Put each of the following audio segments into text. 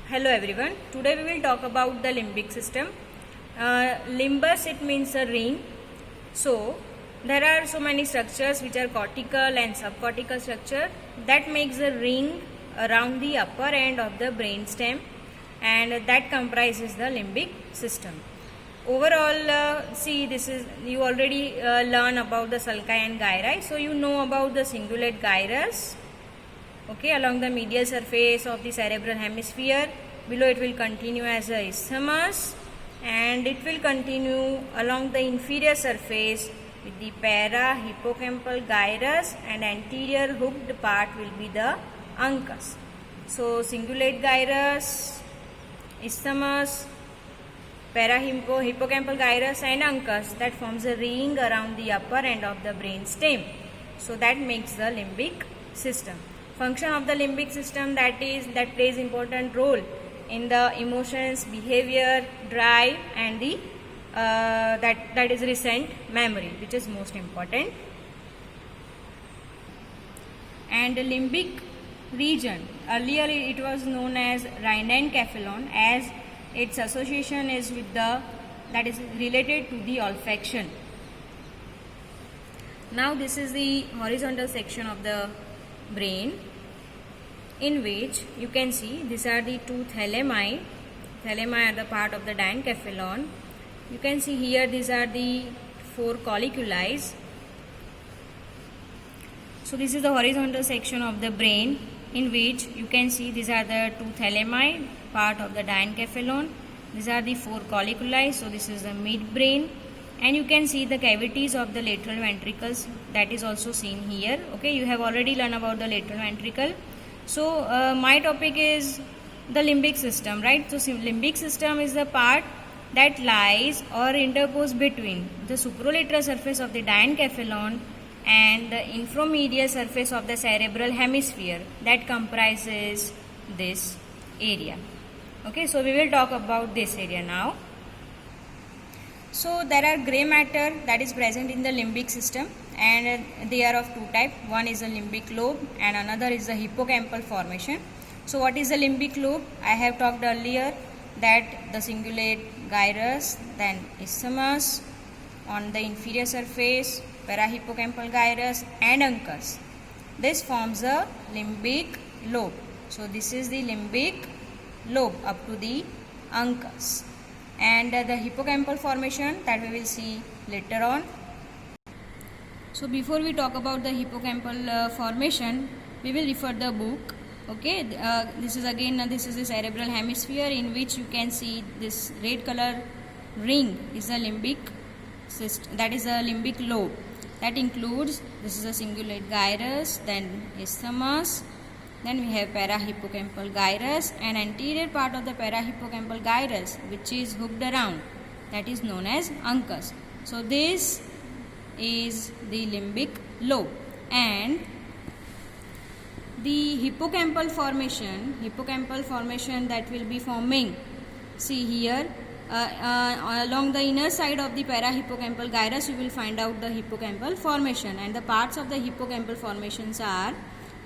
Hello everyone. Today we will talk about the limbic system. Limbus, it means a ring. So there are so many structures which are cortical and subcortical structure that makes a ring around the upper end of the brainstem, and that comprises the limbic system. Overall, see, this is, you already learn about the sulci and gyri, so you know about the cingulate gyrus. Okay, along the medial surface of the cerebral hemisphere. Below it will continue as a isthmus, and it will continue along the inferior surface with the para-hippocampal gyrus, and anterior hooked part will be the uncus. So cingulate gyrus, isthmus, para-hippocampal gyrus and uncus, that forms a ring around the upper end of the brain stem. So that makes the limbic system. Function of the limbic system, that plays important role in the emotions, behavior, drive, and the that is recent memory, which is most important. And the limbic region, earlier it was known as rhinencephalon, as its association is with that is related to the olfaction. Now this is the horizontal section of the brain, in which you can see these are the two thalami. Thalami are the part of the diencephalon. You can see here these are the four colliculi. So this is the horizontal section of the brain, in which you can see these are the two thalami, part of the diencephalon. These are the four colliculi. So this is the midbrain, and you can see the cavities of the lateral ventricles, that is also seen here. Okay, you have already learned about the lateral ventricle. So my topic is the limbic system, right? So limbic system is the part that lies or interposes between the supralateral surface of the diencephalon and the inframedial surface of the cerebral hemisphere, that comprises this area. Okay, so we will talk about this area now. So there are grey matter that is present in the limbic system, and they are of two types. One is the limbic lobe and another is the hippocampal formation. So what is the limbic lobe? I have talked earlier that the cingulate gyrus, then isthmus on the inferior surface, parahippocampal gyrus and uncus. This forms a limbic lobe. So this is the limbic lobe up to the uncus. And the hippocampal formation, that we will see later on. So before we talk about the hippocampal formation, we will refer the book. Okay, this is the cerebral hemisphere, in which you can see this red color ring is the limbic system, that is the limbic lobe. That includes, this is a cingulate gyrus, then isthmus, then we have parahippocampal gyrus, and anterior part of the parahippocampal gyrus, which is hooked around, that is known as uncus. So this is the limbic lobe. And the hippocampal formation that will be forming, see here, along the inner side of the parahippocampal gyrus you will find out the hippocampal formation, and the parts of the hippocampal formations are,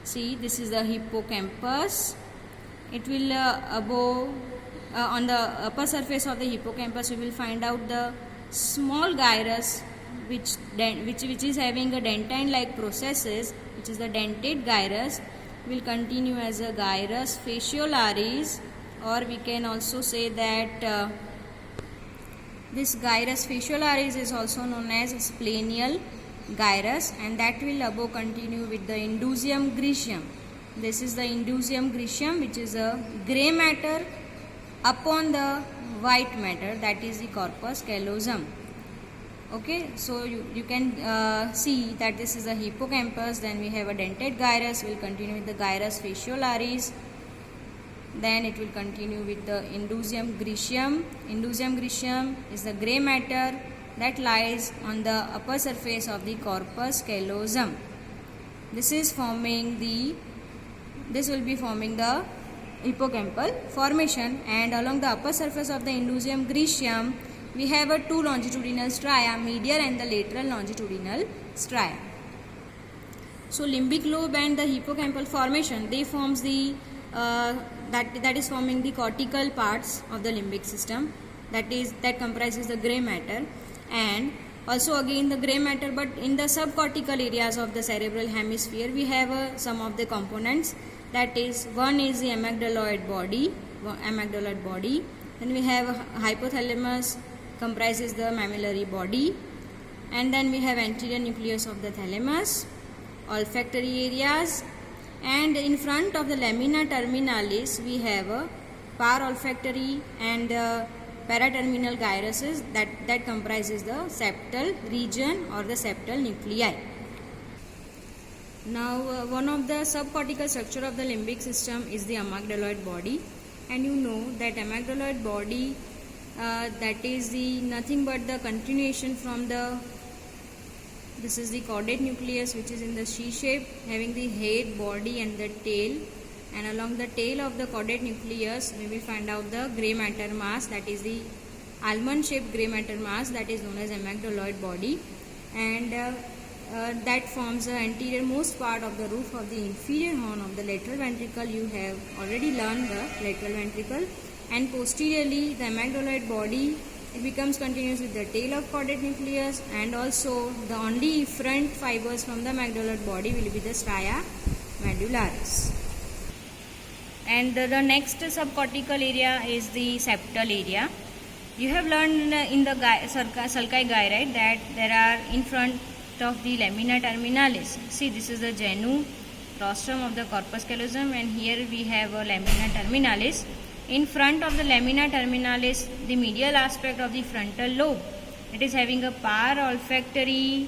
see, this is the hippocampus. It will on the upper surface of the hippocampus you will find out the small gyrus, which is having a dentine like processes, which is the dentate gyrus, will continue as a gyrus fasciolaris, or we can also say that this gyrus fasciolaris is also known as splenial gyrus, and that will above continue with the indusium grecium. This is the indusium grecium, which is a grey matter upon the white matter, that is the corpus callosum. Okay, so you can see that this is the hippocampus, then we have a dentate gyrus, will continue with the gyrus fasciolaris, then it will continue with the indusium grecium. Indusium grecium is the grey matter that lies on the upper surface of the corpus callosum. This will be forming the hippocampal formation, and along the upper surface of the indusium grecium we have a two longitudinal stria, medial and the lateral longitudinal stria. So limbic lobe and the hippocampal formation, they forms the that is forming the cortical parts of the limbic system, that comprises the gray matter, and also again the gray matter, but in the subcortical areas of the cerebral hemisphere we have some of the components. That is, one is the amygdaloid body, then we have hypothalamus, comprises the mammillary body, and then we have anterior nucleus of the thalamus, olfactory areas, and in front of the lamina terminalis we have a parolfactory and paraterminal gyruses that comprises the septal region or the septal nuclei. Now one of the subcortical structure of the limbic system is the amygdaloid body, and you know that amygdaloid body that is the nothing but the continuation from this is the caudate nucleus, which is in the C shape, having the head, body and the tail, and along the tail of the caudate nucleus we will find out the grey matter mass, that is the almond shaped grey matter mass, that is known as amygdaloid body, and that forms the anterior most part of the roof of the inferior horn of the lateral ventricle. You have already learned the lateral ventricle, and posteriorly the amygdaloid body, it becomes continuous with the tail of caudate nucleus, and also the only front fibers from the amygdaloid body will be the stria medullaris. And the next subcortical area is the septal area. You have learned in the sulci gyri that there are in front of the lamina terminalis. See, this is the genu, rostrum of the corpus callosum, and here we have a lamina terminalis. In front of the lamina terminalis, the medial aspect of the frontal lobe, it is having a parolfactory.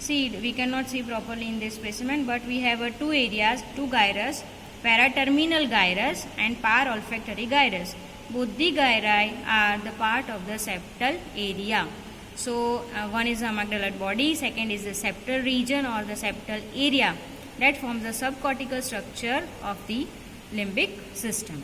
See, we cannot see properly in this specimen, but we have two areas, two gyrus, paraterminal gyrus and parolfactory gyrus. Both the gyri are the part of the septal area. So one is the amygdaloid body, second is the septal region or the septal area that forms the subcortical structure of the limbic system.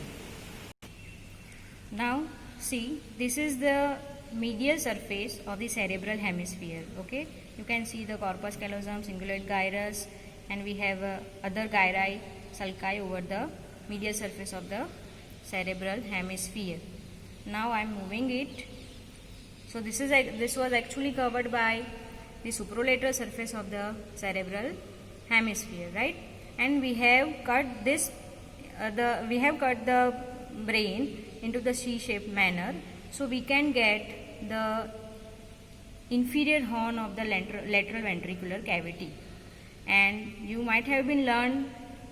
Now see, this is the medial surface of the cerebral hemisphere. Okay, you can see the corpus callosum, cingulate gyrus, and we have other gyri, sulci over the medial surface of the cerebral hemisphere. Now I am moving it. So this was actually covered by the supralateral surface of the cerebral hemisphere, right? And we have cut this the brain into the C-shaped manner, so we can get the inferior horn of the lateral ventricular cavity. And you might have been learned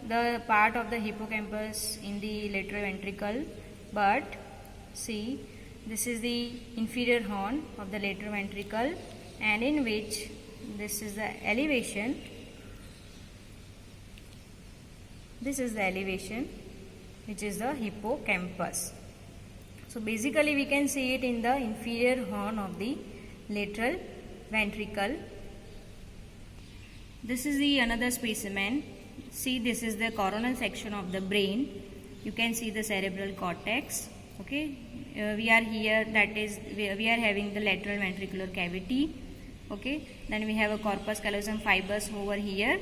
the part of the hippocampus in the lateral ventricle, but see, this is the inferior horn of the lateral ventricle, and in which this is the elevation. This is the elevation, which is the hippocampus. So basically we can see it in the inferior horn of the lateral ventricle. This is the another specimen. See, this is the coronal section of the brain. You can see the cerebral cortex. Okay, we are here, that is we are having the lateral ventricular cavity. Okay, then we have a corpus callosum fibers over here,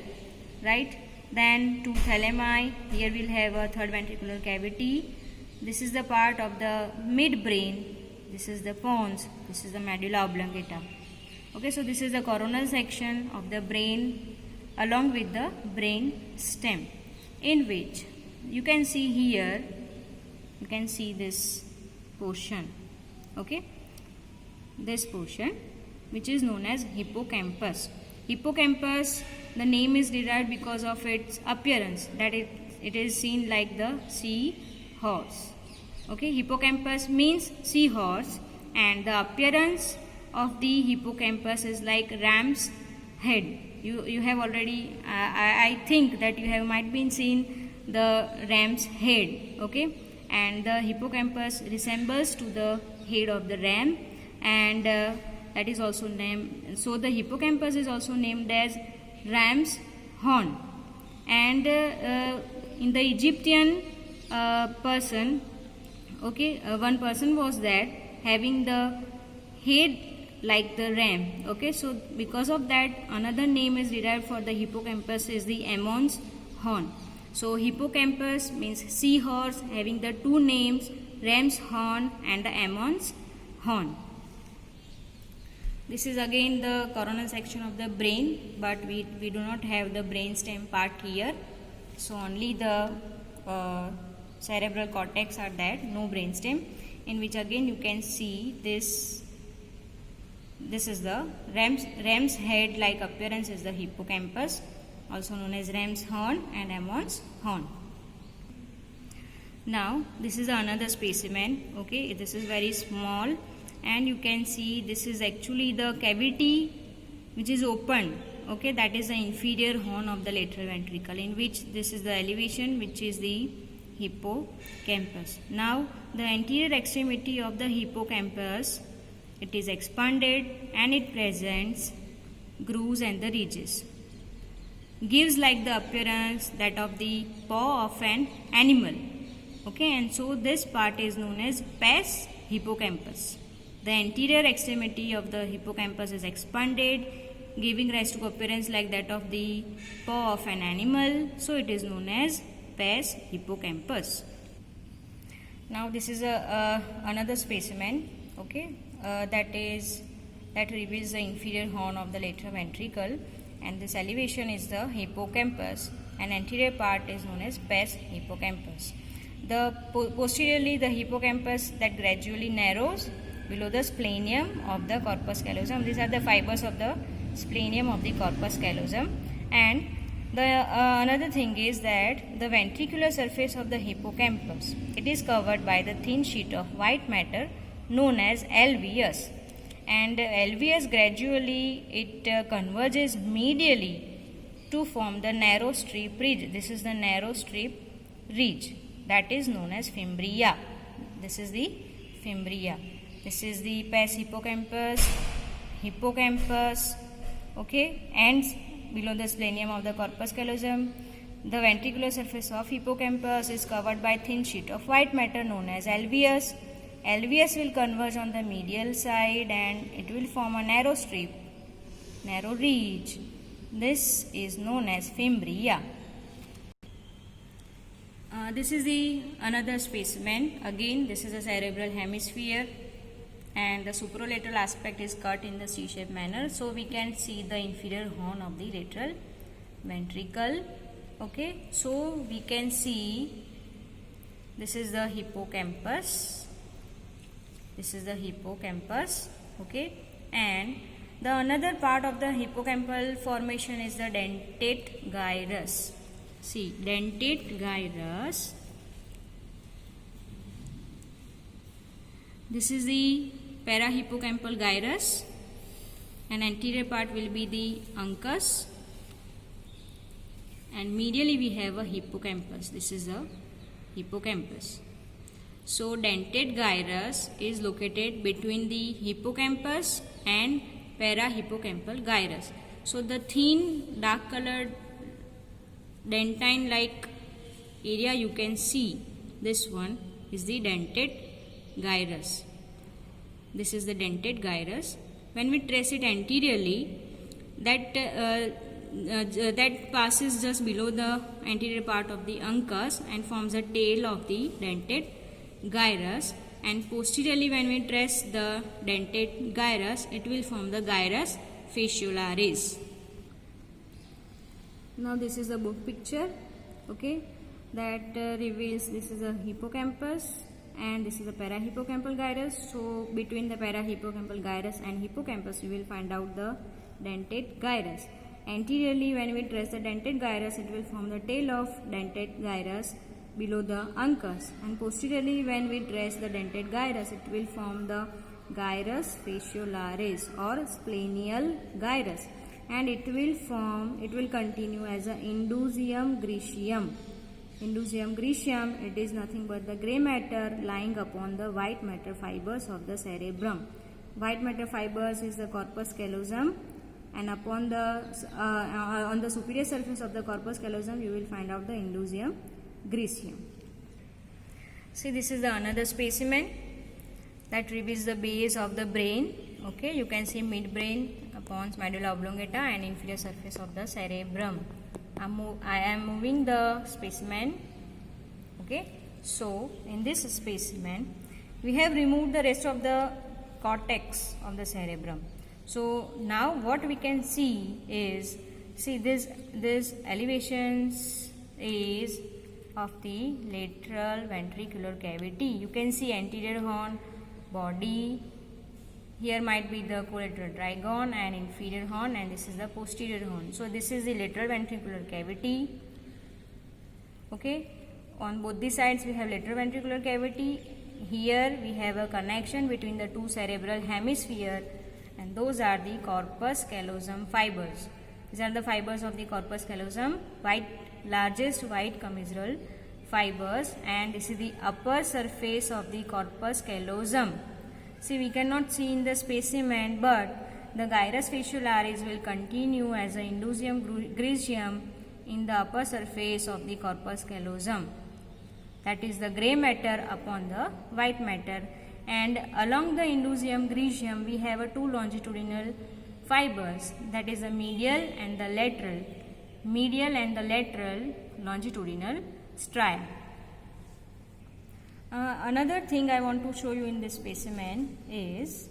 right? Then two thalami. Here we'll have a third ventricular cavity. This is the part of the midbrain. This is the pons. This is the medulla oblongata. Okay, so this is the coronal section of the brain along with the brain stem, in which you can see here, you can see this portion. Okay, this portion, which is known as hippocampus. Hippocampus, the name is derived because of its appearance, that it is seen like the seahorse. Okay, hippocampus means seahorse, and the appearance of the hippocampus is like ram's head. You have already I think that you have might been seen the ram's head. Okay, and the hippocampus resembles to the head of the ram, and that is also named, so the hippocampus is also named as ram's horn. And in the Egyptian person, okay, one person was there having the head like the ram. Okay, so because of that, another name is derived for the hippocampus is the Ammon's horn. So hippocampus means seahorse, having the two names, ram's horn and the ammon's horn. This is again the coronal section of the brain, but we do not have the brainstem part here. So only the cerebral cortex are there, no brainstem, in which again you can see this is the ram's head like appearance is the hippocampus, also known as ram's horn and ammon's horn. Now this is another specimen. Okay, this is very small, and you can see this is actually the cavity which is opened. Okay, that is the inferior horn of the lateral ventricle, in which this is the elevation which is the hippocampus. Now the anterior extremity of the hippocampus, it is expanded and it presents grooves and the ridges. Gives like the appearance that of the paw of an animal. Okay, and so this part is known as pes hippocampus. The anterior extremity of the hippocampus is expanded, giving rise to appearance like that of the paw of an animal. So it is known as pes hippocampus. Now this is another specimen. Okay, that reveals the inferior horn of the lateral ventricle, and this elevation is the hippocampus, and anterior part is known as pes hippocampus. Posteriorly the hippocampus that gradually narrows below the splenium of the corpus callosum. These are the fibers of the splenium of the corpus callosum. And the another thing is that the ventricular surface of the hippocampus, it is covered by the thin sheet of white matter known as alveus, and alveus gradually it converges medially to form the narrow strip ridge. This is the narrow strip ridge that is known as fimbria. This is the fimbria. This is the pes hippocampus, okay, ends below the splenium of the corpus callosum. The ventricular surface of hippocampus is covered by thin sheet of white matter known as alveus. Alveus will converge on the medial side and it will form a narrow strip, narrow ridge. This is known as fimbria. This is another specimen. Again, this is a cerebral hemisphere, and the superolateral aspect is cut in the C-shaped manner, so we can see the inferior horn of the lateral ventricle. Okay, so we can see this is the hippocampus. This is the hippocampus. Okay, and the another part of the hippocampal formation is the dentate gyrus. See, dentate gyrus. This is the parahippocampal gyrus, and anterior part will be the uncus, and medially we have a hippocampus. This is the hippocampus. So dentate gyrus is located between the hippocampus and parahippocampal gyrus. So the thin dark colored dentine like area you can see, this one is the dentate gyrus. This is the dentate gyrus. When we trace it anteriorly, that passes just below the anterior part of the uncus and forms a tail of the dentate gyrus, and posteriorly when we trace the dentate gyrus, it will form the gyrus faciolaris. Now this is a book picture, okay, that reveals this is a hippocampus and this is a parahippocampal gyrus. So between the parahippocampal gyrus and hippocampus, you will find out the dentate gyrus. Anteriorly, when we trace the dentate gyrus, it will form the tail of dentate gyrus below the uncus, and posteriorly when we trace the dentate gyrus, it will form the gyrus faciolaris or splenial gyrus, and it will continue as a indusium grecium. Indusium grecium, it is nothing but the grey matter lying upon the white matter fibers of the cerebrum. White matter fibers is the corpus callosum, and upon the on the superior surface of the corpus callosum you will find out the indusium grecium. See, this is the another specimen that reveals the base of the brain. Okay, you can see midbrain, pons, medulla oblongata, and inferior surface of the cerebrum. I am moving the specimen. Okay, so in this specimen we have removed the rest of the cortex of the cerebrum. So now what we can see is, see this elevations is of the lateral ventricular cavity. You can see anterior horn, body. Here might be the collateral trigone and inferior horn, and this is the posterior horn. So this is the lateral ventricular cavity. Okay, on both the sides we have lateral ventricular cavity. Here we have a connection between the two cerebral hemisphere, and those are the corpus callosum fibers. These are the fibers of the corpus callosum, largest white commissural fibers, and this is the upper surface of the corpus callosum. See, we cannot see in the specimen, but the gyrus fasciolaris will continue as an indusium grigium in the upper surface of the corpus callosum. That is the grey matter upon the white matter, and along the indusium grigium we have two longitudinal fibers, that is the medial and the lateral longitudinal stria. Another thing I want to show you in this specimen is,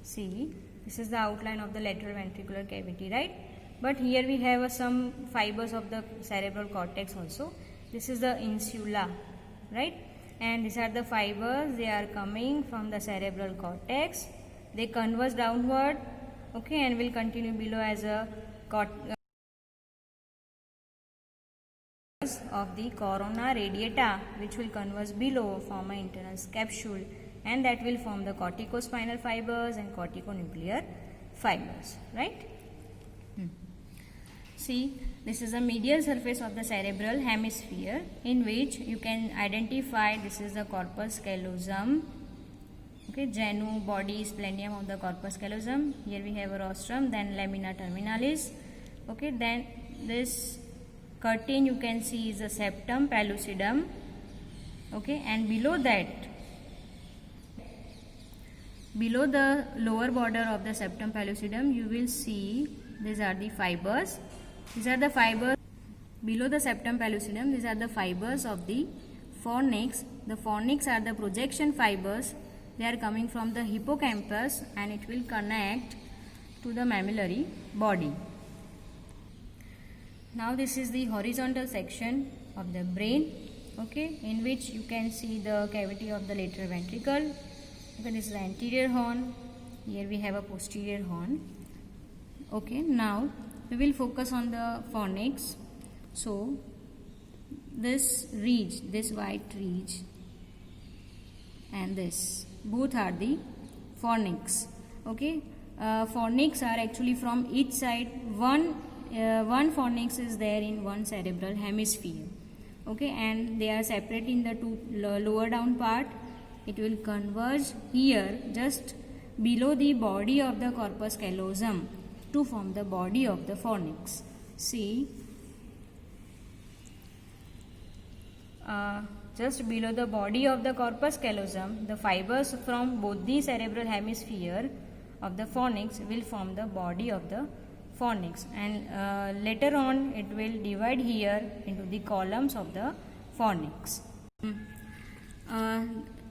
see, this is the outline of the lateral ventricular cavity, right? But here we have some fibers of the cerebral cortex also. This is the insula, right? And these are the fibers, they are coming from the cerebral cortex. They converge downward, okay, and will continue below as a of the corona radiata, which will converge below, form an internal capsule, and that will form the corticospinal fibers and corticonuclear fibers, right? See, this is the medial surface of the cerebral hemisphere, in which you can identify this is the corpus callosum. Okay, genu, body, splenium of the corpus callosum. Here we have a rostrum, then lamina terminalis. Okay, then this curtain you can see is the septum pellucidum. Okay, and below that, below the lower border of the septum pellucidum, you will see these are the fibers. These are the fibers below the septum pellucidum. These are the fibers of the fornix. The fornix are the projection fibers. They are coming from the hippocampus, and it will connect to the mammillary body. Now this is the horizontal section of the brain, okay, in which you can see the cavity of the lateral ventricle. Okay, this is the anterior horn. Here we have a posterior horn. Okay, now we will focus on the fornix. So this ridge, this white ridge, and this, both are the fornix. Okay, fornix are actually from each side. One fornix is there in one cerebral hemisphere. Okay, and they are separate in the two lower down part. It will converge here just below the body of the corpus callosum to form the body of the fornix. See, just below the body of the corpus callosum, the fibers from both the cerebral hemisphere of the fornix will form the body of the fornix, and later on it will divide here into the columns of the fornix.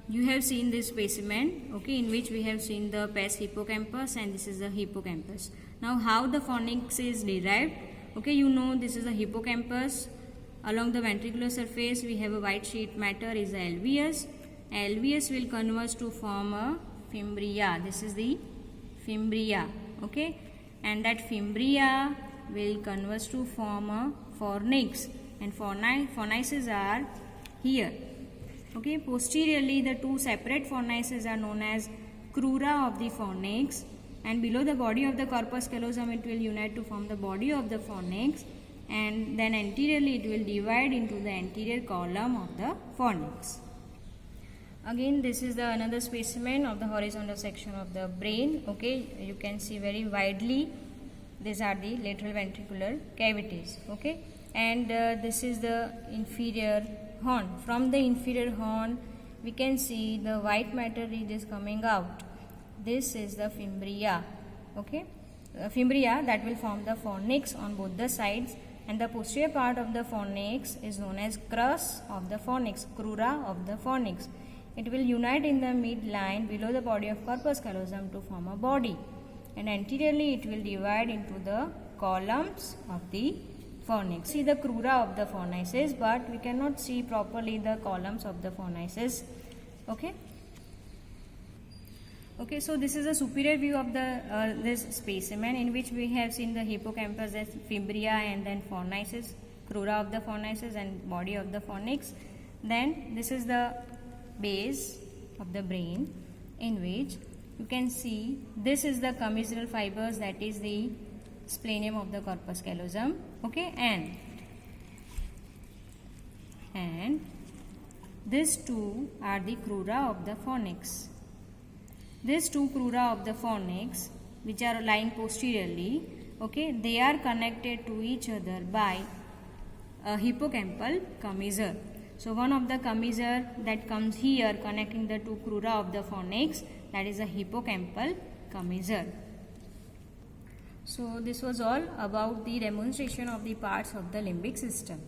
You have seen this specimen, okay, in which we have seen the pes hippocampus, and this is the hippocampus. Now how the fornix is derived? Okay, you know this is the hippocampus. Along the ventricular surface we have a white sheet matter is the alveus. Alveus will converge to form a fimbria. This is the fimbria, okay, and that fimbria will converge to form a fornix, and fornices are here. Okay, posteriorly the two separate fornices are known as crura of the fornix, and below the body of the corpus callosum it will unite to form the body of the fornix, and then anteriorly it will divide into the anterior column of the fornix. Again, this is the another specimen of the horizontal section of the brain. Okay, you can see very widely these are the lateral ventricular cavities. Okay, and this is the inferior horn. From the inferior horn we can see the white matter ridge is coming out. This is the fimbria. Okay, fimbria that will form the fornix on both the sides, and the posterior part of the fornix is known as crus of the fornix, crura of the fornix. It will unite in the midline below the body of corpus callosum to form a body, and anteriorly it will divide into the columns of the fornix. See the crura of the fornices, but we cannot see properly the columns of the fornices. Okay. Okay, so this is a superior view of the this specimen, in which we have seen the hippocampus as fibria, and then fornices, crura of the fornices, and body of the fornix. Then this is the base of the brain, in which you can see this is the commissural fibers, that is the splenium of the corpus callosum. Okay, and these two are the crura of the fornix. These two crura of the fornix, which are lying posteriorly, okay, they are connected to each other by a hippocampal commissure. So one of the commissure that comes here connecting the two crura of the fornix, that is a hippocampal commissure. So this was all about the demonstration of the parts of the limbic system.